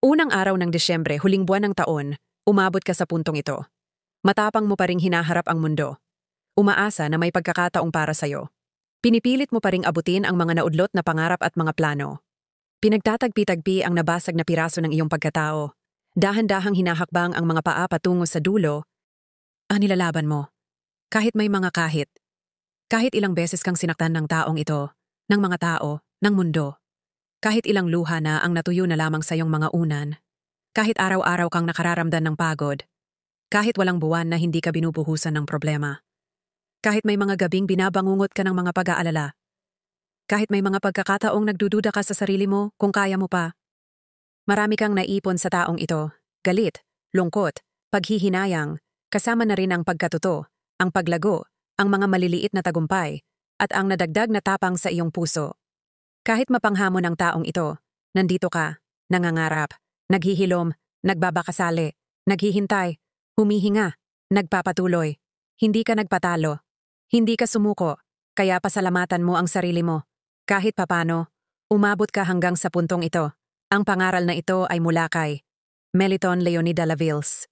Unang araw ng Disyembre, huling buwan ng taon, umabot ka sa puntong ito. Matapang mo pa ring hinaharap ang mundo. Umaasa na may pagkakataong para sa'yo. Pinipilit mo pa ring abutin ang mga naudlot na pangarap at mga plano. Pinagtatagpi-tagpi ang nabasag na piraso ng iyong pagkatao. Dahan-dahang hinahakbang ang mga paa patungo sa dulo. Ang nilalaban mo. Kahit may mga kahit. Kahit ilang beses kang sinaktan ng taong ito, ng mga tao, ng mundo. Kahit ilang luha na ang natuyo na lamang sa iyong mga unan. Kahit araw-araw kang nakararamdan ng pagod. Kahit walang buwan na hindi ka binubuhusan ng problema. Kahit may mga gabing binabangungot ka ng mga pag-aalala. Kahit may mga pagkakataong nagdududa ka sa sarili mo kung kaya mo pa. Marami kang naipon sa taong ito. Galit, lungkot, paghihinayang, kasama na rin ang pagkatuto, ang paglago, ang mga maliliit na tagumpay, at ang nadagdag na tapang sa iyong puso. Kahit mapanghamon ng taong ito, nandito ka, nangangarap, naghihilom, nagbabakasali, naghihintay, humihinga, nagpapatuloy. Hindi ka nagpatalo. Hindi ka sumuko, kaya pasalamatan mo ang sarili mo. Kahit papano, umabot ka hanggang sa puntong ito. Ang pangaral na ito ay mula kay Meliton Leonida Lavills.